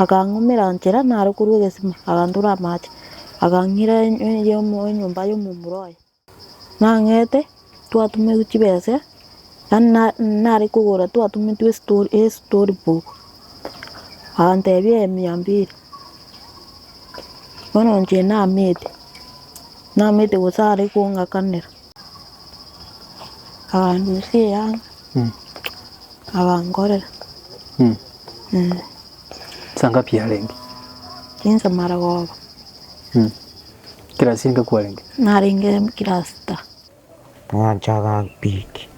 akang'umira njira nari kurwa gesima agandura amache akangira nyumba y'omumuroya nang'ete twatume chibese yani nari kugura twatumitwe storybook agantebia 200 bono nche namete gosare kung'akanera agandusia yanga agangorera sangapi yarengi kinsa maragoba kirasi nga kwarengi naringe kirasta Wachaga piki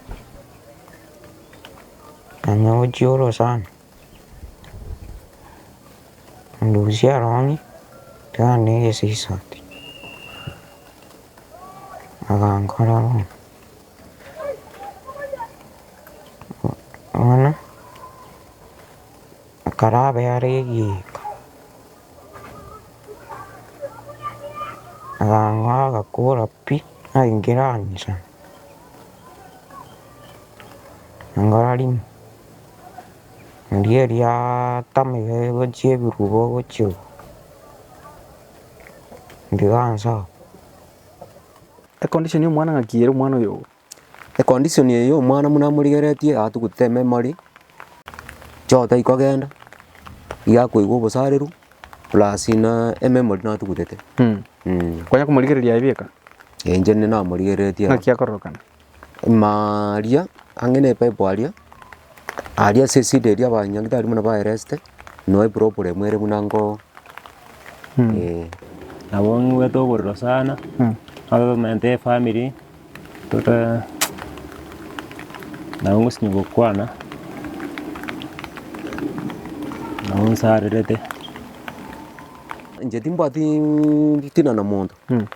anaojioro sana ndusia rongi tani esisati agangora ana karabe areyika aganga kura pi aingiranisa angaralim ndiye tamige gochie birubo gochio ndiganza condition y'omwana ng'akiyere omwana oyo condition eyo omwana munamurigeretie atugute memory chota ikogenda yakoigwa obosareru plus na memory natugutete kwanya kumurigereria ibeka enje ni namurigeretie ng'akiakororokana maria ang'ene pepo aria sesideria abanyagitari muna baereste no problem ere munango nabo ng'wetogorero sana mente family tota nabo ng'osinyi gokwana nabo nsarerete nje timbati tina na muntu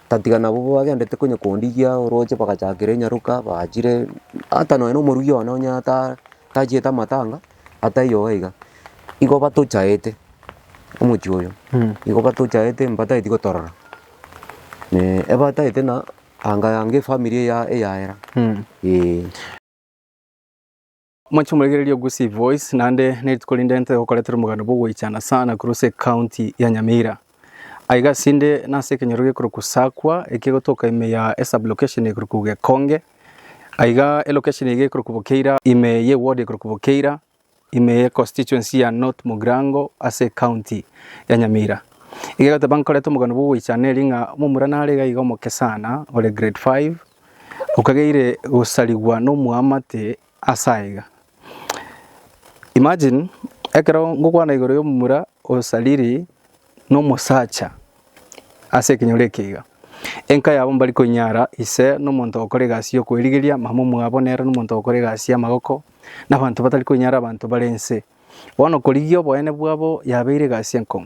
tatiga nabo bagendete konyekondigia oroche bagachakire nyaruka bachire ata no eno morugi ono nyata tajieta matanga ata iyo iga igo batuchaete omuchi oyo igo batuchaete mbata itiko torora ne ebata ite na anga yange family ya yaera mwacho muregererio Gusii Voice nande nitukolindente okoletera mugano bugwichana sana kuruse county ya Nyamira aiga sinde nase kenyoruge kurukusakwa ekigotoka ime ya sub location ekurukuge Konge aiga location ege kurukubokeira ime ye ward ekurukubokeira ime ye constituency ya North Mugrango ase county ya Nyamira igega tabankoleto mugano bugwichana ringa mumura narega iga mokesana ole grade 5 ukageire gusaligwa no muamate asaiga. Imagine ekero ngokwana igoro y'omumura osaliri no musacha ase kinyorekiga enka yabo mbali konyara ise no muntu okoregasi yo kwerigeria mamo mwabonera no muntu okoregasi amagoko n'abantu batali konyara abantu balense wano korigio boene bwabo yabeire gasi enko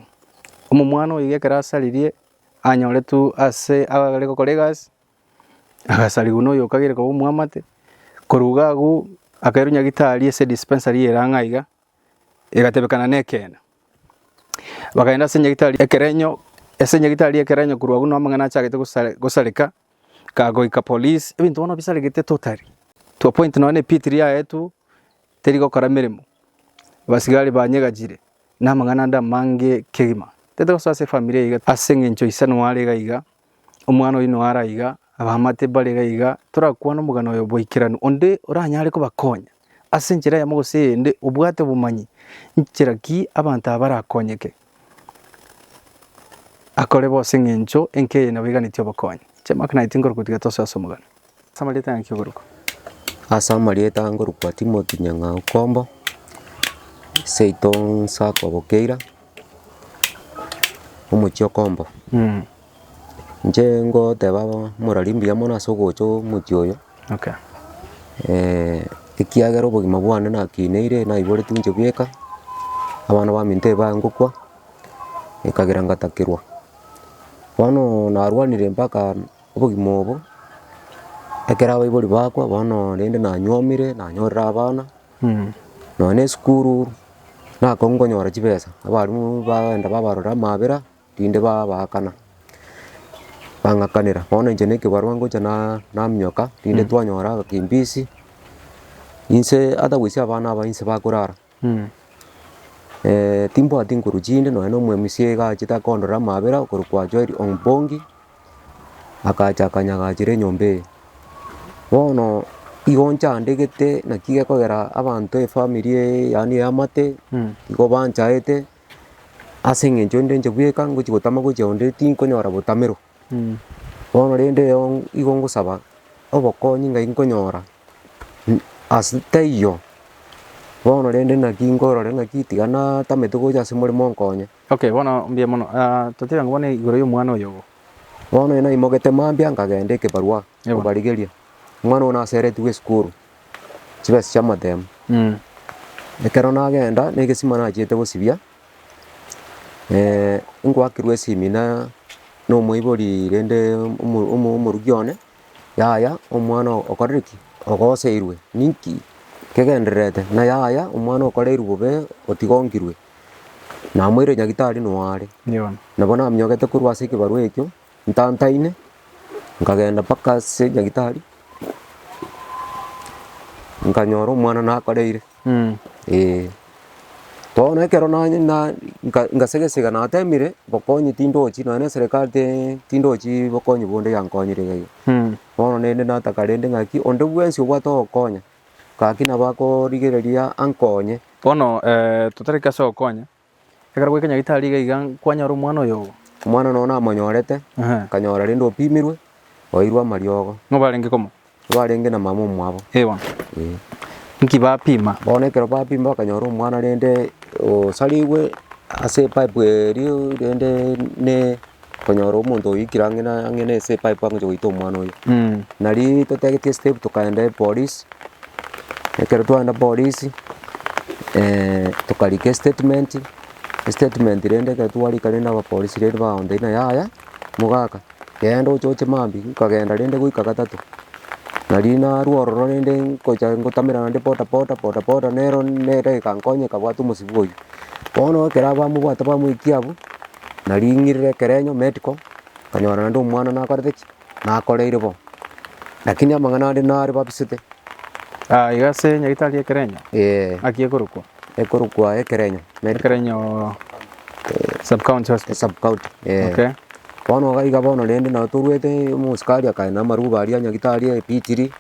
omumwana oyigekera asalirie anyore tu ase agareko kolegas agasaligu no yokagire ko muamate korugagu akarunya gitari ese dispensary erangaiga egatebekana nekena bakaenda senya gitari ekerenyo esenya gitari ekerenyo kurugagu no amangana chagete gusareka kagoika police ebintu bono bisaregete totally to a point no ne pitria yetu terigo karameremo basigari banyegajire namangana nda mange kegima tete gosase family iga asengencho isano warega iga omwana oyino araiga abamate barega iga turakwana mugano oyo boikirano onde oranyare ko bakonya asenjera ya mogose ende ubwate bumanyi nchiraki abantu abarakonyeke akore bose ngencho enke na biganityo bakonya chema kana itingoro kutiga tosa somugano samaleta yankyogoruko asamaleta ngoruko Timothy Nyanga Ukombo Seiton Sako Bokeira omuchio kombo nje ngo teba muralimbi ya mona sogocho mutyoyo okay ikiagero bogima bwane na kineire na ibore tunje byeka abana baminte bangukwa ikagira ngatakirwa wano narwanire mpaka bogima obo ekera bayibori bakwa wano rende na nyomire na nyorra abana none skuru na kongo nyora chibesa abarimu baenda babarora mabera tinde babakana bangakanira bono njene ke barwango jana namnyoka tinde twanyora kimbisi inse ata wisi abana aba inse bakurara timbwati nkuru chinde nonya omwemusie gachete akondora amabera okorwa kwa Joel Ombongi akacha akanyagachire enyomba eye. Bono igo nchandegete naki gekogera abanto efamily yaani eamate igo banchaete ase eng'encho ndenche bweka ngochi gotama gochia onde tinkonyora botamero. Bono rende igo ngosaba obokonyi ng'ai nkonyora ase teiyo. Bono rende naki nkorora ng'aki tiga natamete gocha ase omoremo nkonye. Okay, bono mbia mono totira ngobone igoro ya omwana oyo ogo. Bono naimogete mambia nkagenda ekebarua kobarigeria omwana oyo naseretiwe esukuru chibesa chia amatemo. Ekero nagenda na egesima nachiete gosibia ngwakirwa esimi na omoibori rende omorugi one yaya omwana okorire ki ogoseirwe ninki kegendererete na yaya omwana okoreirwe bobe otigongirwe namoire nyagitari noare nabo namiogete korwa ase ekebarua ekio ntantaine nkagenda mpaka ase nyagitari nkanyora omwana nakoreire. Bono ekero ngasegesiga natemire bokonyi tindochi nonya eserikali tindochi bokonyi bonde yankonyire iga iga. Bono rende nataka rende ng'aki onde bwensi obwate ogokonya gaki nabo akorigereria ankonye. Bono totareke ase ogokonya ekero goika nyagitari iga iga kwanyora omwana oyo ogo. Omwana no namonyorete nkanyora rende opimirwe oirwe amariogo. Ng'o barenge komo? Barenge na mama omwabo. Bono nki bapima? Bono ekero bapima bakanyora omwana rende osariwe ase epipe erio rende ne konyora omonto oikire ang'e ase epipe angocha goita omwana oyo. Nari totegetie step tokaenda epolisi. Ekero twaenda polisi tokarika estatement rende ekero twarika rende abapolisi rende baonde na yaya mogaka genda ochoche mambia nkagenda rende goika gatato nari narwa ororo rende ngocha ngotamera naende boda nero nedageka nkonye kabwate omosibu oyo. Bono ekero abamobwate bamoikia abwo nari ng'irire ekerenyo medical nkanyora naende omwana nakorete ki nakoreire bo lakini amang'ana ande nare babisete. Iga ase nyagitari ekerenyo aki ekorokwa ekorokwa ekerenyo ekerenyo sub-county hospital. Sub-county Okay. Bono iga bono rende nabo torwete omosikari akaenda amaruba aria nyagitari ebichiri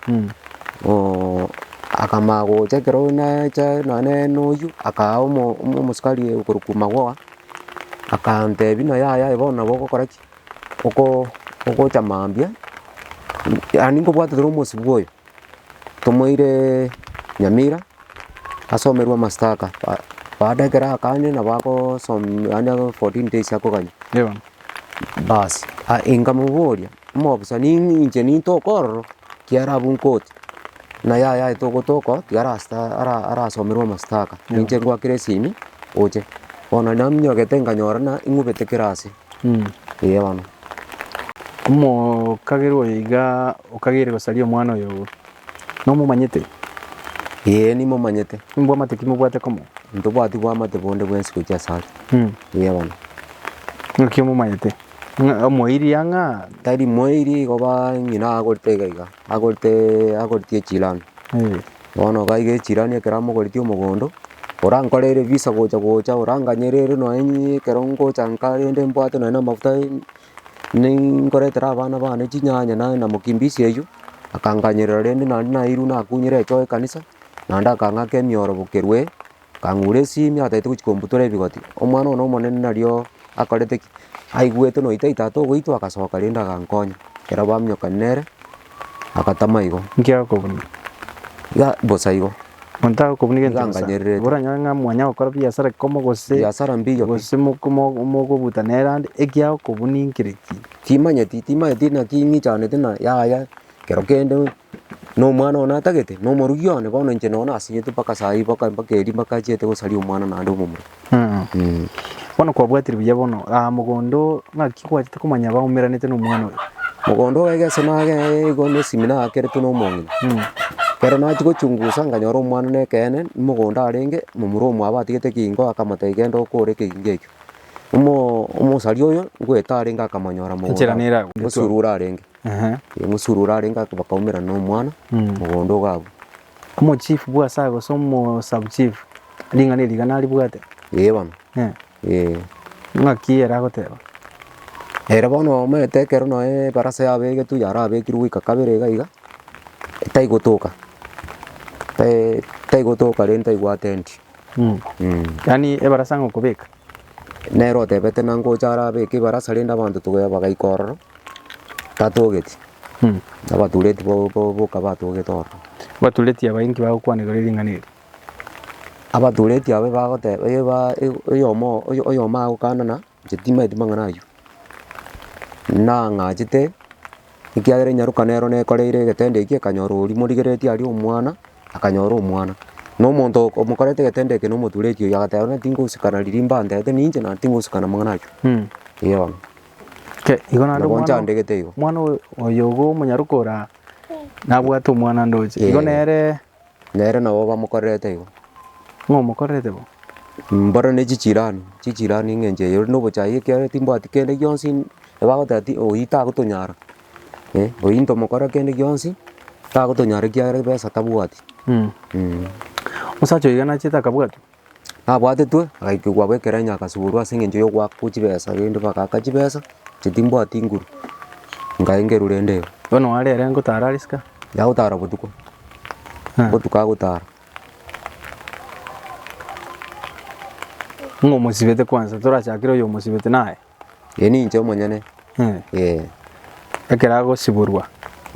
akama gocha ekero nacha nane noyu akaa omosikari okorokwa magoa akantebi na yaya bono nabo ogokora ki ogocha mambia yaani nkobwatete na omosibu oyo tomoire Nyamira asomerwa mastaka baada ekero akane nabo agosomia yaani 14 days akoganya. Basi nkamoboria omoofisa ninche nintoka ororo kiara abwo nkoti na yaya etogotoka tiga arasomerwa mastaka ninche ngwakire esimi oche. Bono naminyogete nkanyora ing'ubete kirasi. Bono omokagera oyo iga okagire gosaria omwana oyo ogo nomomanyete? Nimomanyete. Mbwamate ki mobwate komo? Ntobwati bwamate bonde bwensi gochia asari. Bono ng'aki omomanyete? Omoiri ang'a? Tari moiri goba ng'ina agorete iga agorete echilani. Bono gaiga echilani ekero amogoreti omogondo orankoreire visa gocha oranganyerere nonya ekero ngocha nka rende mbwate nonya amafuta ninkoretera abana bane chinyanya na mokimbisi eywo akanganyerera rende naende nairwa nakunyera echoe ekanisa naende akang'aka emioro bokerwe kang'ura esimi ataete gochia kombutora ebigoti. Omwana ono omonene nario akorete ki aigwete noita tata ogoitwa agasoka rende agankonya ekero bamiokani nere agatama igo. Nki agokobuni? Iga bosa igo onta agokobuni gento bosa? Nganyererete. Boranyora ng'a mwanya gokora biasara komo gose biasara mbiyo gose mokobuta nerande eki agokobuni nkire ki? timanyeti naki ng'ichanete na yaya kero kende na omwana ono atagete na omorugi one bono inche noo nasinyete mpaka saa hii mpaka eri mpaka achiete gosaria omwana naende omomura. Bono kwabwatire buya bono mogondo ng'aki gwachete komanya baumeranete na omwana oyo? Mogondo egese igo na esimi naakerete na omong'ina kero nachi gochungusa nkanyora omwana na ekeene mogondo arenge momura omwabo atigete kingo akamotebia genda okore ekegingo ekio. Omosari oyo ngoeta arenge akamanyora mogondo ngosurura arenge ngosurura arenge bakaumerana na omwana mogondo iga abwo. Omochief bwa asa gose omo sub chief ring'ana eriga naribwate? bono ng'aki eragoteba ere bono omanyete ekero noe ebarasa yabegetu yarabekirwe goika kabere iga iga taigotoka taigotoka rende taigwata endi yani ebarasa ng'okobeka nero otebete nangocha arabeka ebarasa rende abanto togea bagaika ororo tatogeti abatureti boka batogete ororo batureti abaingi bagokwanigora ring'anire abatureti abe bagoteba oyomo agokanana chetimaeti mang'ana aywo nang'achete ekiagera nyaruka nero nekoreire egetende eki ekanyora oria morigeretie aria omwana akanyora omwana na omonto omokorete egetende eke na omotureti oyo agateba buna tingosikana riria mbantete ninche naende tingosikana mang'ana aywo bono igo naende nabo nchandegete igo omwana oyo igo omonyaruka ora nabwate omwana ndoche igo nere nabo bamokorerete igo ng'omokorerete bo mboro chichirani ng'enche eyo na obochai ekiagera timbwati kende gionsi ebagoteba oyio tagotonyara oyio ntomokora kende gionsi tagotonyara ekiagera ebesa tabwati omosacha oiga nachete akabwatwa nabwatetwe agaikigwa bwekera nyakasuburwa ase eng'encho ya ogwakwa chibesa rende bagaka chibesa chetimbwati nguru ngaengeru rende igo bono warere ngotara arisika yagotara botuko botuko agotara ng'omosibete kwanza torachakire oyo omosibete naye ninche omonyene ekero agosiborwa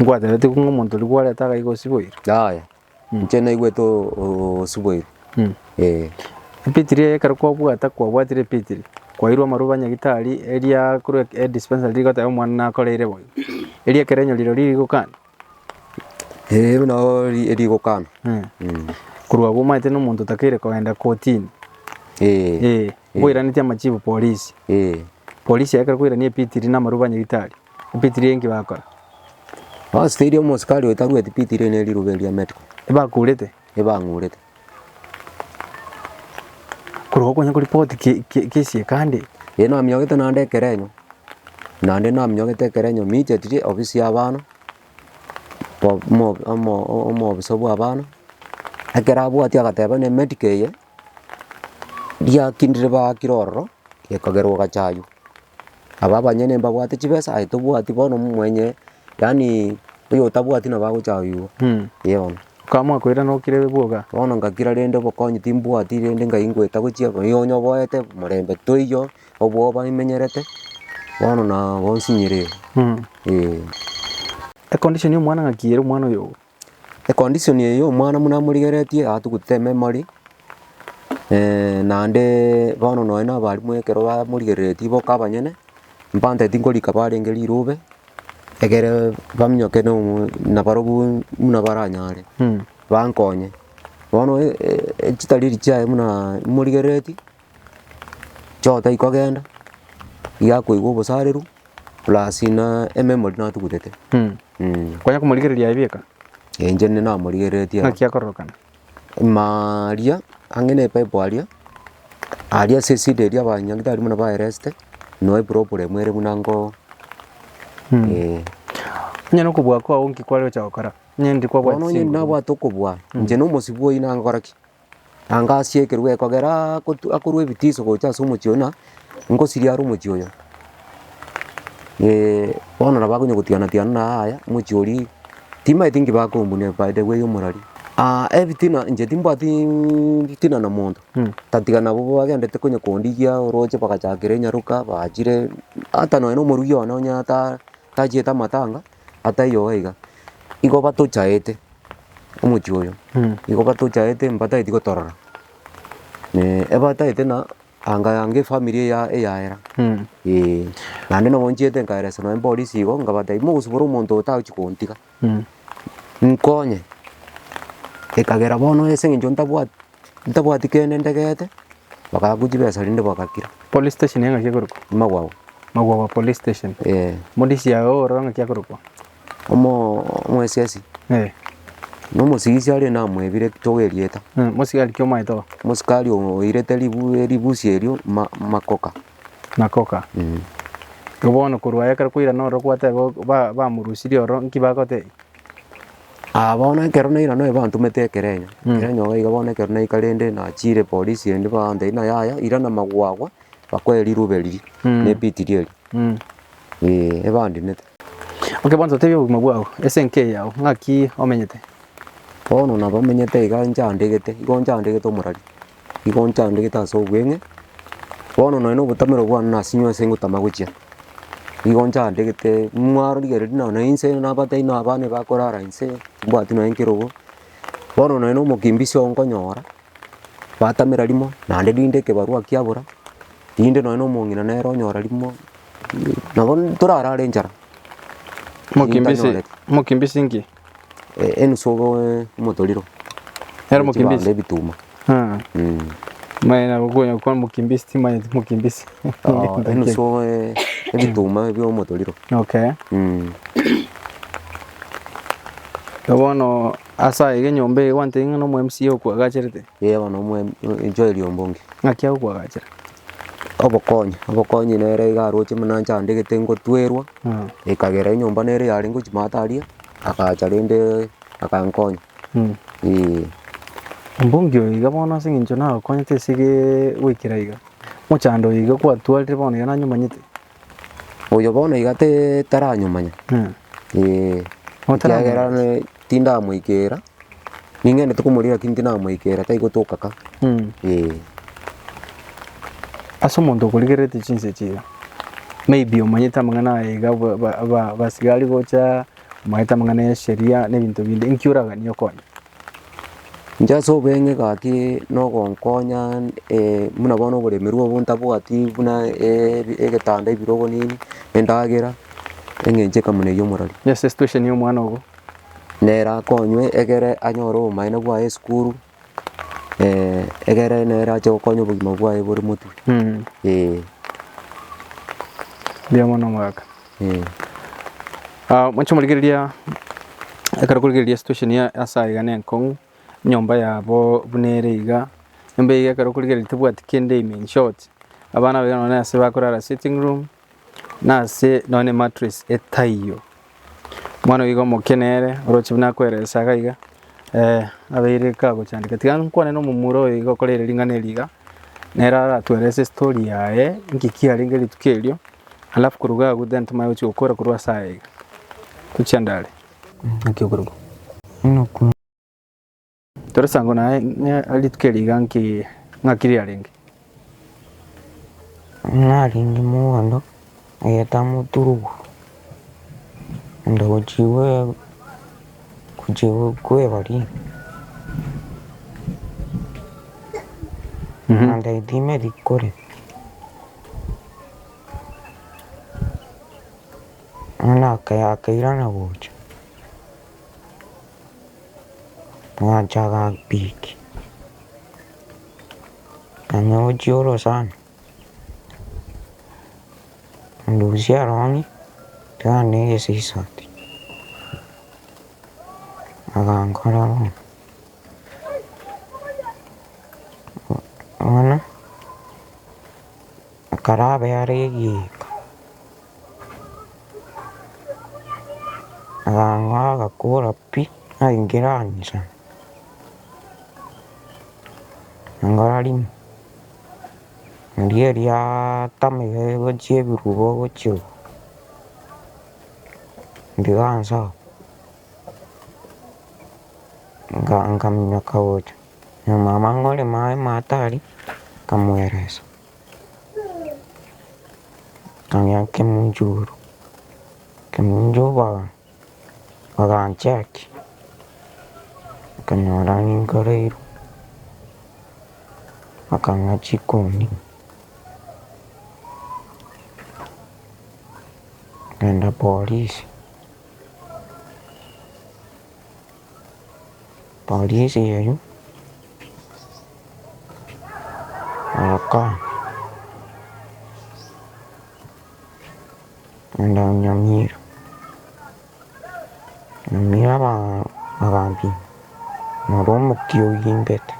ngwaterete ng'omonto oria gwareta agaigosiboire aya inche naigwete osiboire epitiri ekero kwabwatire epitiri kwairwa amaroba nyagitari eria korwa dispensary rigoteba omwana nakoreire boigo eria ekero enyorire ririgokana nao erigokana korwa abwo omaete na omonto otakeire kogenda kotini boiranetie amachifu polisi polisi ekero koirania epitiri na amaroba nyagitari epitiri enki bakora asiteirie omosikari oyo tarweti pitiri na erirobe ria medical ebakurete ebang'urete korwa okonya koripoti kesi ekande naminyogete naende ekerenyo michetirie obisi ya abana omobisa bwa abana ekero abwati agateba na medical eye riakindire bakire ororo gekagerwa gachayo aba abanyene mbabwate chibesa aye tobwati bono mwenye yani oyo otabwati nabagochawiwa bono kamwa koira nokire bwoga bono ngakira rende obokonyi timbwati rende ngaingweta gochia oyo onyoboete morembe toiyo obwoba imenyerete bono nabo nsinyire econdition ya omwana ng'akiere omwana oyo econdition eyo omwana muna morigeretie atugutete memory naende bono noe na abarimu ekero bamorigereretie boka abanyene mbanteti nkorika barenge rirobe egere baminyoke nabarobu muna baranyare bankonye bono chitariri chiaye muna morigereti chota ikogenda giakoigwa obosareru plus na ememory natugutete kwanya komorigereria ebeka inche namorigeretie ng'akiakororokana maria ang'e epipe aria seside eria abanyagitari muna baereste noe problem ere buna nko nyene okobua kwao nki kware ochagokora nyendi kwabwati bono nyende nabwate okobua inche na omosibu oyi nangora ki anga asiekerwa ekogera akorwa ebitiso gocha ase omochio na nkosiria are omochio oyo bono nabo akonya gotiana na aya omochio oria timaeti nki bakombuni by the way omorari ebitina inche timbwati bitina na monto tatiga nabo bagendete konya kondigia oroche bagachakire nyaruka bachire ata noe na omorugi one onya tachiete amatanga ata iyo iga igo batochaete omochio oyo igo batochaete mbataeti gotorora ebataete na anga family eyaera naende nabo nchiete nkaeresa noe polisi igo ngabatebia mogosibora omonto otagochi kontiga nkonye ekagera bono ase eng'encho ntabwati kende ndegete bagaku chibesa rinde bagakira police station ng'akiakorokwa magwago police station modisi yago ororo ng'akiakorokwa omwesiasi na omosigisi aria namwebire togerieta mosigari kiomaete mosikari oirete ribusi erio makoka igo bono korwa ekero koira noro gwateba bamorusirie ororo nki bagotebia Abona kero na ira no bantu metekerenya kerenya iga bona kero na ikarende na chire polisi endi bande ina yaya ira na magwagwa bakweli ruberiri ne pitirieri ebandi nete. Okay, bonzo tebyo bugima SNK yao ngaki omenyete bono na bamenyete iga nchandegete omurari igo nchandegete aso gwenge bono no butamero bwana na sinyo sengutama guchia igo nchandegete mwaro rigere na inse na bate na abane bakorara inse mbwati no enkerogo bono no mukimbisi onkonyora batamera limo nande dinde ke barua kiabura dinde no mongina nero nyora limo na bon turara renjara mukimbisi ngi enusogo motoriro era mukimbisi bituma maana bugonya kwa mukimbisi timanya mukimbisi enusogo bituma byo motoriro. Okay. Bono asa ige nyombe wante ngano mu MCO kwa gacherete bano mu Joel Ombongi ngakia kwa gachera obokonyi nere igaroche muna nchandegete ngotwerwa ikagera nyomba nere yari ngochimataria akacha rende akankonya Ombongi iga bono singincho na konyete sige wikira iga muchando iga kwa twalire bono yana nyumanyete oyo bono igate taranyumanya otagera ne tinda muikera ningene tukumurira kintina muikera taigotokaka aso muntu kuligerete chinse chiga maybe umanyeta mangana iga basigari gocha umanyeta mangana ya sheria n'ebintu bindi inkyuraga niyo konya njaso benge gaki no gonkonya muna bono buremeru obunta bwati buna egetanda ibirogo nini endagera engenje kamune yo murari yes situation yo mwana ogo nera konywe egere anyoro maina bwa eskuru egere nera cho konyo bugima bwa buri mutu bia mwana mwaka mwacho muligeria ekarakuligeria situation ya asa igane nkong nyomba yabo bunere iga nyomba iga ekarakuligeria tibwati kende in short abana begana na se bakorara sitting room na se none mattress etayo mwana wiga mokenere orochi bina kweresa gaiga abeire ka gochandika tigan kwane no mumuro iga korere lingane liga nera atwerese story yae ngikia ringe litukelio alafu kuruga guden tumayo chokora kurwa sai tuchandale nkiyokurugo nuku tore sango nae alitukeliga ngakiri alingi naringi muwando ayeta muturugu ndo kujiwe kwe bari anda idime dikore ana kaya kairana bocha wajaga biki anya ojoro sana ndusia rongi tane esisati agankora ana karabe aregi aganga kora pi aingerani sana angaralim ndiria tame gochie birubo gochio ndigansa ngamnya kawocha mama ngole mai matari kamweresa kanya kemunjuru baganchaki kanyora ningoreiru akanga chikoni kenda polisi yeyo aka enda nyamira bagambi noromo kio yimbete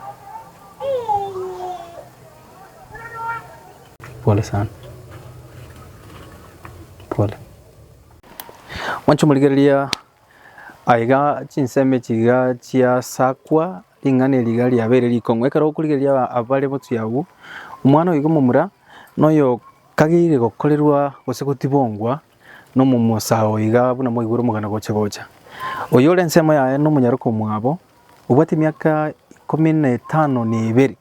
pole sana pole mwancho muligeria aiga chinseme chiga chia sakwa ingane ligali abere likongwe karo kurigeria abare botu yagu umwana wigo mumura noyo kagire gokorerwa gose gutibongwa no mumosao iga buna mo iguru mugana gocha oyo lensemo yae no munyaruko mwabo ubati myaka 15 ni ibere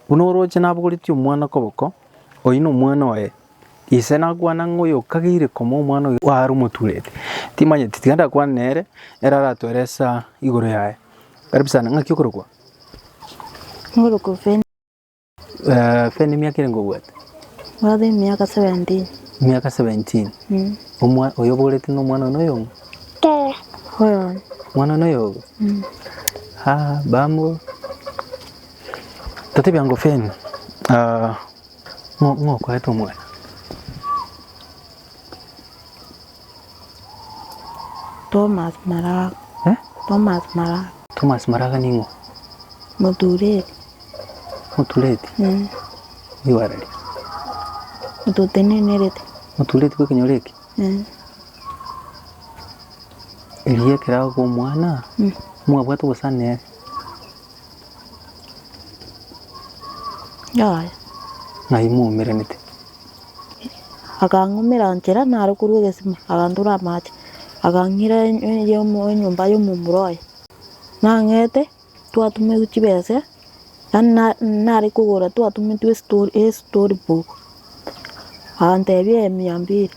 uno roje nabuguriti umwana koboko oyino umwana wae isena gwana ngoyo kagire komo umwana waru muturete timanye titiganda kwa nere era ratweresa iguru yae karibu sana ngaki ukorokwa Nguruko fen. Feni myaka irengo gwate Wadi miaka 17. myaka 17 umwa oyobogorete no mwana noyo Hoyo. mwana noyo ha bambo tate byango feni ngo kwa eto mwana Thomas Maraga. Thomas Maraga. Thomas Maraga ningo Muturete. mutulete iwarali Mututene nerete. mutulete kwa kinyoreke eliye kera ko mwana mwabwato gusane Ya. ngaimu merenete Akangumira njera narukuru gesima agandura mate. Akangira yo mu nyumba yo mumuroye. Nangete twatume uchibese. Nari kugura twatume tu storybook. Antebye 200.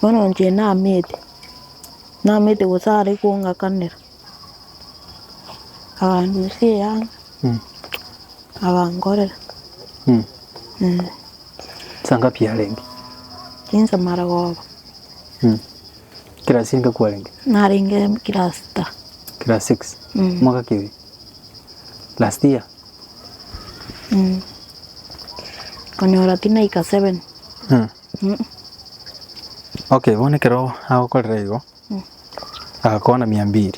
Bono nje namete gusare kunga kanira. Abantu siya. Abangorera. sanga pia lengi Kinsa maragoba. kila singa kwa lengi Naringe kirasta. kila 6 mwaka kiwi last year Konyora tina ika 7. okay bone kero hago kolera igo akona 200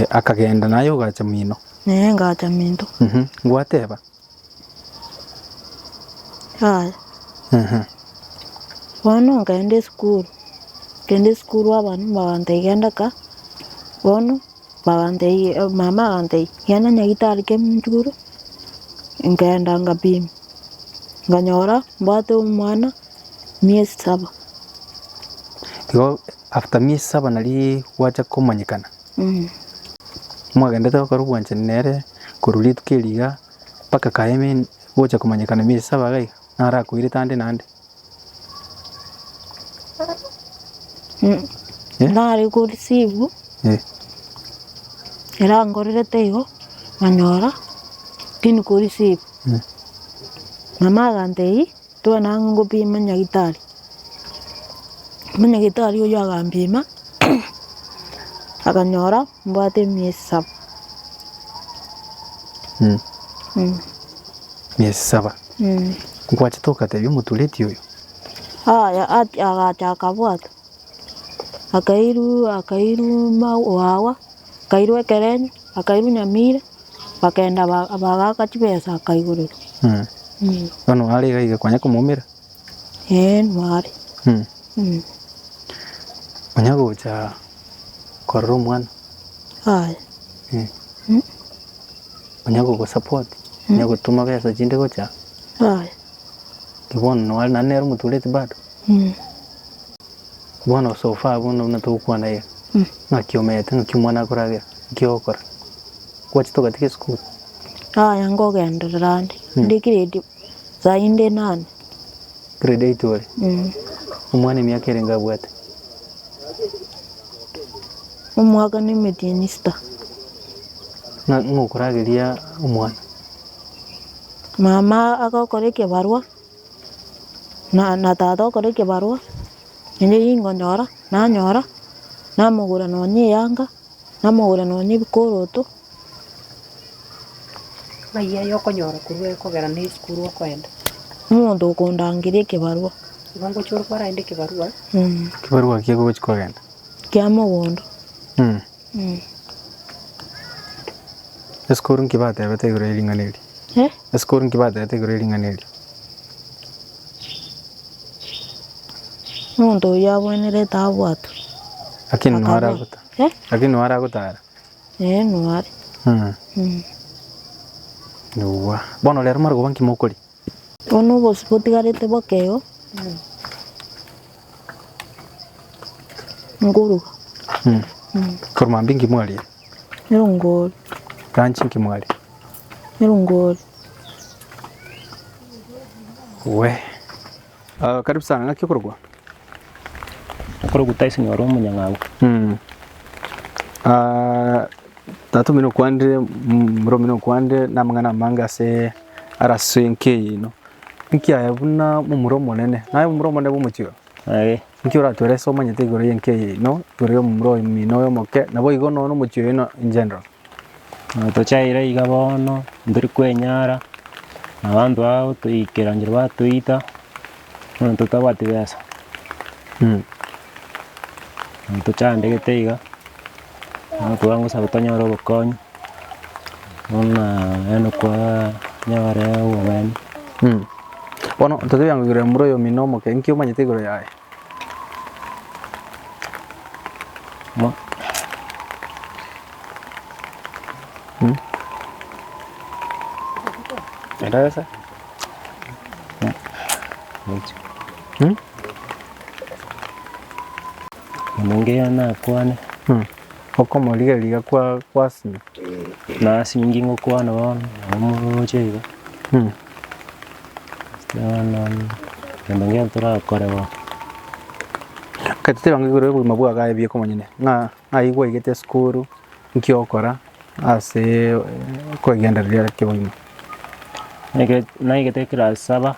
akagenda nayo gacha mino Ngacha minto. gwateba Haya. Bono ngende school. Kende school abantu baganda ka. Bono baganda mama baganda yana nyagitari ke mjuru. Ngenda ngabim. Nganyora mbate umwana miezi 7. igo after miezi 7 nali wacha kumanyikana mwagenda to karubwanje nere kuruli tukeliga paka kaeme wacha kumanyikana miezi 7 gai nara kuire tande nande Nari ku receive. Era ngorerete igo nganyora kini ku receive. Mama gantei to nango bima nyagitari. Munyagitari uyo agambima. Akanyora mbate miezi 7. miezi 7 ngwacha tokatebi mutuleti uyo Haya agacha akabwata. Akairu mawawa. Akairu ekerenyo. Akairu nyamire. Bakenda bagaka chibesa akaigurira. bano ari gaiga kwanya kumumira Nwari. onyago cha korro mwana Haya. onyago go support onyago tuma besa jinde gocha Haya. kibono no ari nanero mutuleti bado bono so far bono na to kwa naye nakiomete nkimwana koragira kiokora kwachi to gatike school Haya ngogenderera ndi. Ndi grade zainde 8. grade 8 ore umwana myaka irenga bwate Umwaka ni medianista. na ngokoragiria umwana Mama akakore kibarua. Na tata akore kibarua. Nje ingonyora nanyora namugura nonye yanga namugura nonye bikoroto. Maiya yokonyora kurwe kogera ni skuru okwenda. Mundu kundangirie kibarua. Ibango choro kwara inde kibarua. kibarua kiego gochikogenda Kia mugundu. eskorun kibate bete igoro iringaneri eskorun kibate bete igoro iringaneri Muntu yabwenere tabwatu. Lakini nwara guta. Lakini nwara gutara. Nwari. Nuwa. Bono lero mara kubanki mokori. Ono bosipotigarete bokeo. Nguru. Korma mbingi mwali. Nguru. Kanchi kimwali. Nguru. We. Karibu sana ngaki kurugwa. Kurugwa taisi ni waromo nyang'au. Tatu mino kwande mro mino kwande namangana manga se arasenke ino. Nki ayabuna mumuro monene. Naye mumuro monene bumuchiyo. Nki ora twere so manyete igoro yenke ino, igoro mumuro mino yo moke nabo igo no muchiyo ino in general. Tochaira igabono nduri kwenyara. Abantu abo tuikerangira batuita. Tutabati besa. Tuchandegete iga. Tuangu sabutanyoro bokonyi. Eno kwa nyare uwameni. Bono tatu yangu igoro muro yo mino moke nki umanyete igoro yae. Mo. Era esa. Mongea na kwane. Oko moliga kwa simi. Na singi ngo kwana wana. Amu chega. Ndongea tora korewa. Katete bangi igoro yo mabua gae bie komanyene. Na igwa igete skuru nki okora ase kwegenderia kibonye. Naigete class 7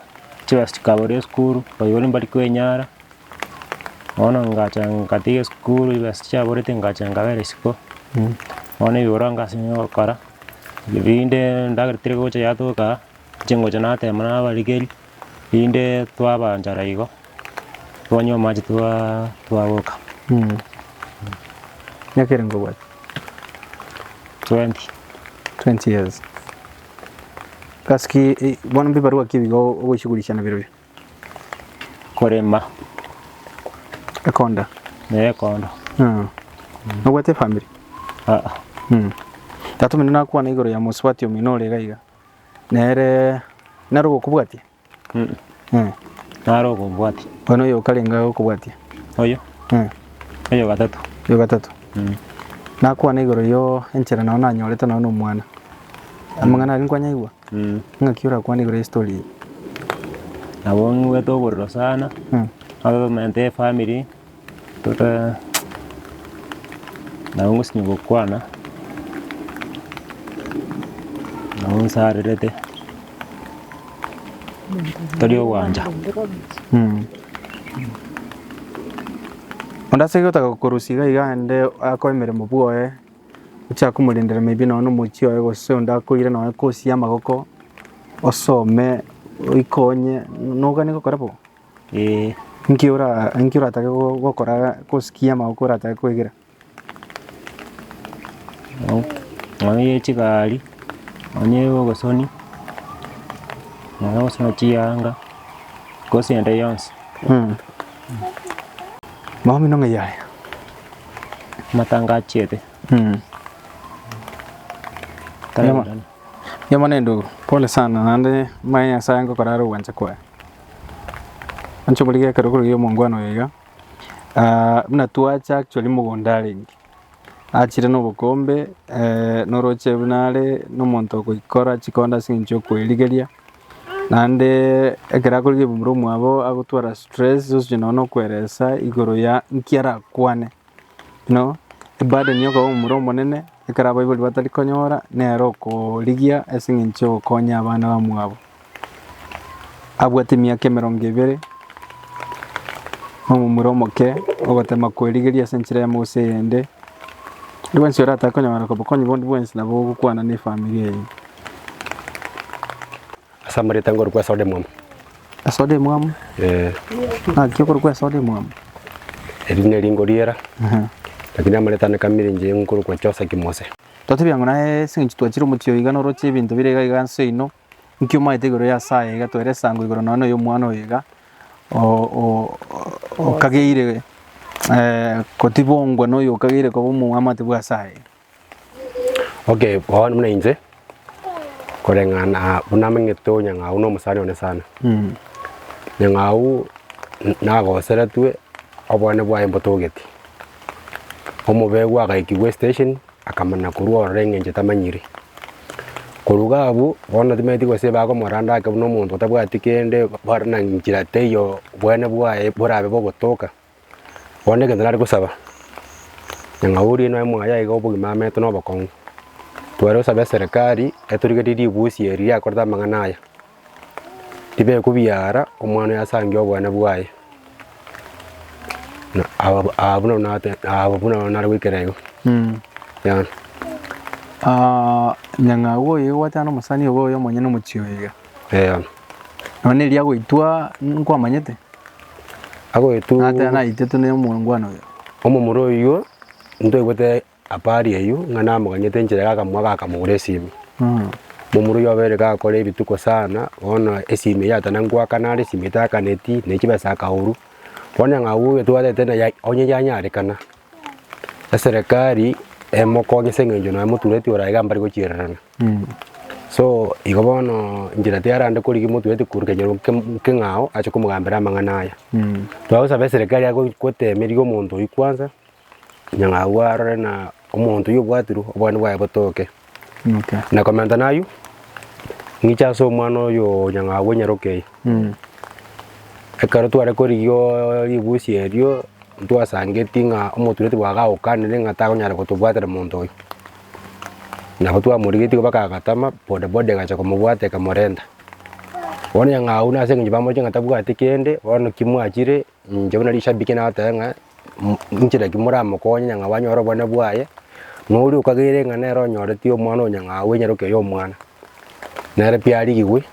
chibas chikabore skuru bayoli mbali kwenyara ona ngacha ngatiye skuru ibas chaborete ngacha ngabere siko ona yoranga sinyo kara binde ndagirtire gocha yatoka chengo chana temana baligeli binde twabanjara igo twonyo maji twaboka Nyakere ngo what 20 years. Kaski bona mbibarua kibigo ogushugulisha na birori. Korema. Ekonda. Ekonda. No wete family. Tatu minuna kwa na igoro ya muswati ominore gaiga. Nere narugo kubwati. Narugo kubwati. Ono yo kalenga kubwati. Oyo. Oyo gatatu. Yo gatatu. Na kwa na igoro yo enchera na ona nyoreta na ono mwana. Amangana alinkwa nyaigwa. Ngakiura kwa ni great story. Nabongo weto borro sana. Mente family. Tota nabongo singo kwana. Nabongo sarete. Torio wanja. Onda segota kurusiga igande akoimere mubuoe. Ucha kumulindira maybe no muchio ego sonda ko ire no ko sia magoko osome ikonye nogani ko karapo nkiura ta ko kora ko skia magoko ra ta ko igira ye chigari onye go soni na sona chianga ko siende yons mami no ngaya matanga chete Yama nendo pole sana nande maya sayango kararo wancha kwa. Ancho mulige karukuru yo mongwano yega. Mna tuacha actually mugondale ngi. Achire no bukombe noroche bunale no monto ko ikora chikonda sinjo ko iligeria. Nande ekarakulige bumro mwabo agutwara stress zo no kweresa igoro ya nkiara kwane. No ibade nyoko bumro monene ekara bible batali konyora nero ko ligia esingincho konya abana bamwabo abwate myaka 20 mumuro moke ogotema kweligeria senchira ya mose yende Lwensi ora ta konyora ko bokonyi bondi bwensi nabo gukwana ni family ye Asamari tangor kwa sode mwam kyo kwa sode mwam erine lingoriera lakini amaleta kamiri nje nkuru kwa chosa kimose Toto byango nae singi twachiro mutyo igano roche ibintu birega iganse ino nkyo maite goro ya sae ga twere sango igoro nano yo mwana oyiga okagire kotibongwa noyo okagire ko muamate bwa sai. Okay, bwana mna inze korengana bunamengeto nyanga uno musani one sana. Nyanga u nagosera tue obwane bwa imbotogeti. Omubegwa akaikigwe station akamana kurwa orengenje tamanyiri. Kuruga abu bona timeti gose bago moranda ke no muntu tabwatikende barana ngira teyo bwane bwae burabe bogotoka. Bone ke ndari gusaba. Nyanga uri no mwaya igo bugima meto no bakon. Twaro sabe serikali eturigedi busi eri akorda manganaya. Tibe kubyara omwana yasangi obwane bwae. Na abuna nate abuna na wikerego. Ya. Nyanga woye watano musani woye mwenye no muchiyoga. None lia gwitwa nkwa manyete. Ago etu ate na itetu ne mungwana yo. Omumuro yo ndo gote apari eyo ngana muganyete njira kaka mwaga akamugure simu. Mumuro yo bere ka kore bituko sana ona esime yata nangwa kanale simita kaneti nekibasa kauru. Bona ngawu etu ate na ya onye yanyare kana. Serikali emoko ngesengenjo na mutureti oraiga mbari gochirana. So igobono njira tiarande kuri gimutureti kurukenya kengao acho kumugambira manganaya. Twausa be serikali yago kotemerigo muntu ikwanza nyanga warore na omuntu yobwatiru obwana bwaye botoke. Na komenta nayo ngicha so mwana yo nyanga wenyeroke. Ekaro tware kuri yo ibusi erio twasangeti nga omutureti bwaga okanire nga takonyara kutubwatira muntu oyo. Na batwa murigiti baka gatama boda gacha kumubwate kamorenda. Wona nyanga una sengi bamoje nga tabwate kende wona kimwachire njabona lishabike na atanga nchira kimura mukonya nyanga wanyoro bwana bwaye nuri ukagire nga nero nyoreti omwana nyanga wenyeroke yo mwana. Nere piari giwe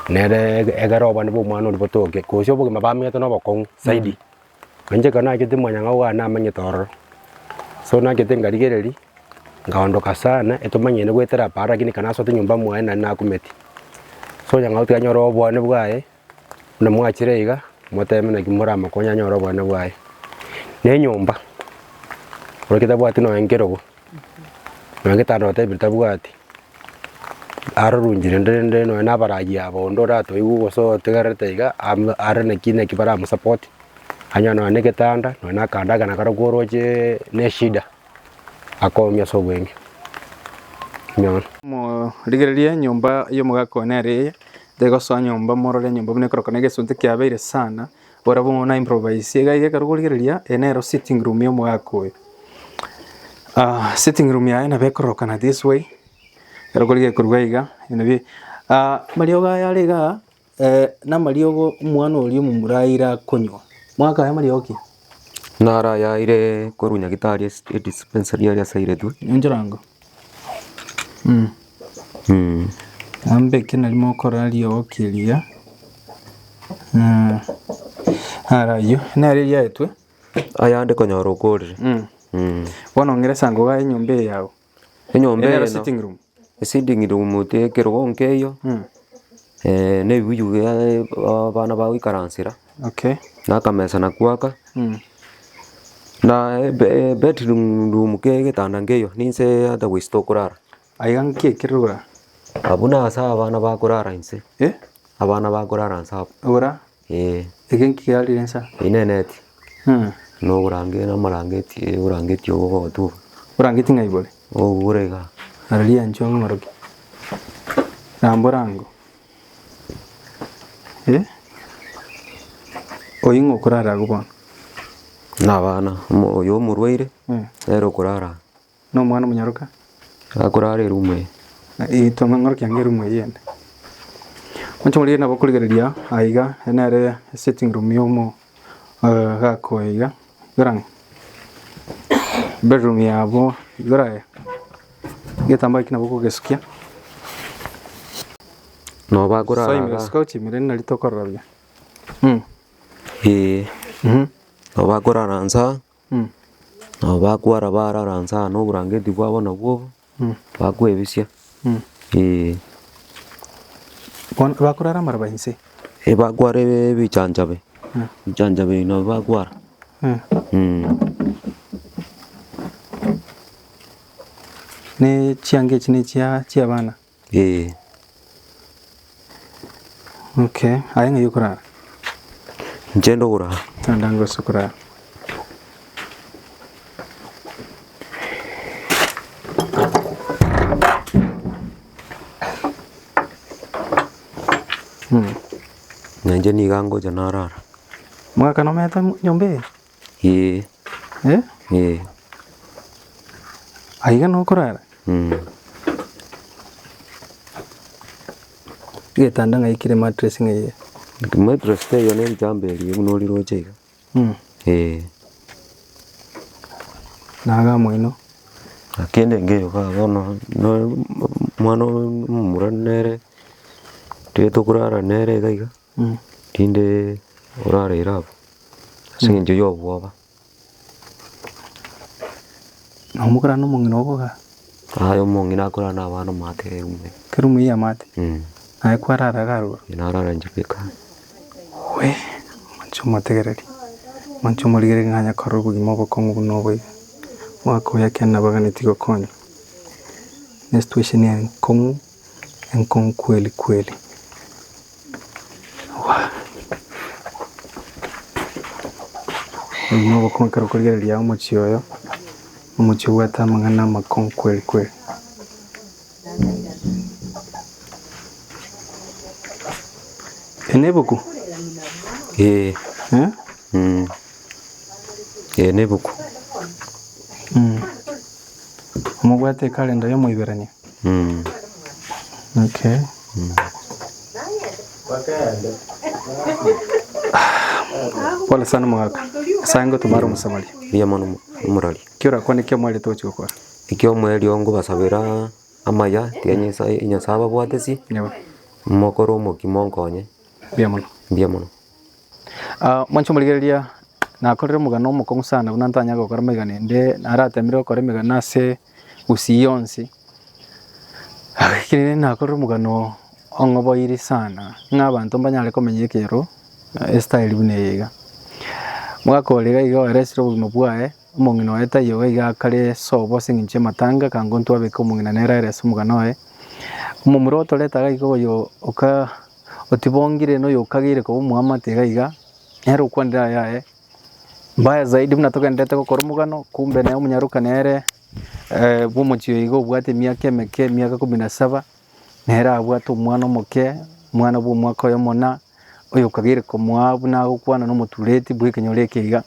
nere egaro bwana bo mwana botoke kusho boge mabamye to no bakong saidi. Kanje kana kiti mwanyanga wana amanyetoro. So na kiti ngarigereri ngaondoka sana etomanyene gwetera para kini kana sote nyumba mwae na nakumeti. So nyanga uti anyoro bwane bwae na mwachire iga moteme na kimura makonya nyoro bwane bwae. Ne nyumba. Orokita bwati no engerogo. Ngita no te bilta bwati. Arurunjire ndende no na baraji abo ndora to igu so tegarete iga arane kine kibara mu support. Anyana neketanda no nakandaga nakarogoroje ne shida akomya so bwenge nyon mo rigereria nyumba yo mugakonere dego so nyumba morore nyumba bune krokonege sunte kyabeire sana borabo na improvise gaige karugurigereria enero sitting room yo mugakoe sitting room ya na bekrokana this way karugurige kurwaiga enabi marioga yarega na mariogo mwana oli mumuraira konywa mwaka ya marioki nara ya ire korunya gitari dispensary ya saire tu njirango ambe kina limo korali okilia arayo nari ya etwe ayande konyoro kore bona ngire sango ga nyombe yao nyombe sitting room te kero nkeyo ne biyu ya bana ba wikaransira okay na kamesa na kwaka na bedroom ke gitanda ngeyo ninse ata wisto kurara aigan ke kirura abuna asa abana ba kurara inse abana ba kurara nsa ora egen ki ali nsa ineneti no urange na marangeti urangeti ogo tu urangeti ngaibole o urega aralia nchongo maroki namborango oyingo kurara gubona na bana yo murwaire ero kurara no mwana munyaruka akurare rumwe itonga ngoroki yange rumwe yende Onchomuli na bokurigereria aiga enere sitting room yomo gakoiga garang bedroom yabo igarae getamba kina boko geskia no bagura so imesco chimire na litokorabya no bagura ranza no bagura bara ranza no burangeti bwabo nabwo bakwebisya kon bakurara marbainse bagware bichanjabe chanja be no ba kwara ne chiange chini chia bana okay ayenga yukura njendo kura ndango sukura nanje ni gango janarara mwaka no meta nyombe aiga no kurara getanda ngaikire mattress ngiye mattress te yo ne jambeli muno liro chega naga mwino akende ngeyo ka bono no mwana muranere teto kurara nere gaiga tinde orare irabo sinjo yo bwoba no mukara no mungino boga ayo mungina kura na bana mate umwe kirumu ya mate ai kwarara garu inarara njipeka we mancho mategereri mancho muligere nganya karubu gimobo kongu nobo wako yake na bagani tigo konyo situation ya kongu en kongu kweli no bako karukurigere ya umuchiyo umuchiyo wata mangana makon kweli enebuku enebuku umugwate kalenda yo muiberania okay pole sana mwaka sango tumaro musamali ya manu murali kiora kone kyo mwali to chiko kwa ikyo mweli ongo basabira amaya tianyisa inyasaba bwatesi mokoro mokimonkonye bia mono mancho muligeria na korere mugano mukongu sana unantanya gukora megane nde naratemire gukora megana se usiyonsi kirire na korere mugano ongoboiri sana ng'abantu mbanyale komenya ekero style buneyega mwakorega igo resiro bugimo bwae omongino eta yoga iga kare sobo singinche matanga kango ntwabeka omongina nera reso muganoe omumuroto leta gaigo yo oka otibongire no yokagire ko muhamate gaiga ero kwandira yae mbaya zaidi mnatoka ndete gukora mugano kumbe nayo munyaruka nere bumuchiyo igo bwate miaka 17 nera abwate omwana omoke mwana bwo mwaka yo mona oyo kagire ko mwabu na gukwana no mutureti bwikenyore keiga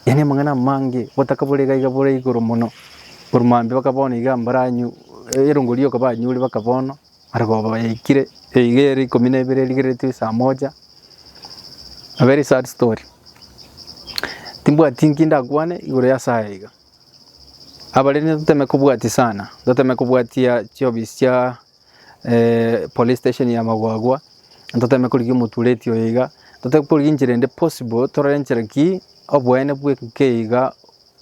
yani mangana mange watakaburega iga bore igoro mono urumambe bakabona iga mbaranyu erongoriyo kabanyuri bakabona aragoba bayikire igere komine bere ligere saa moja. A very sad story. Timbwa tinkinda kwane igoro ya saiga abaleni tuteme kubwati sana tuteme kubwatia chiobisya police station ya Magwagwa tuteme kuligi mutureti oiga tuteme kuligi njirende possible torenchera ki obwene bwekeiga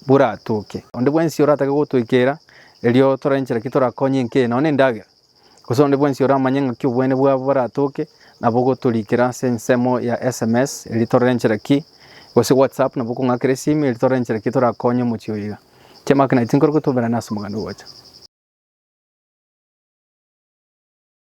buratuke onde bwensi orataka gutwikira elio torenchera ki torakonye nke none ndaga kusonde bwensi oramanya ki obwene bwa buratuke nabo guturikira sensemo ya SMS eli torenchera ki wose WhatsApp nabo kungakire simu eli torenchera ki torakonye muchioiga chema kana tinkoro kutubera naso mugando wacha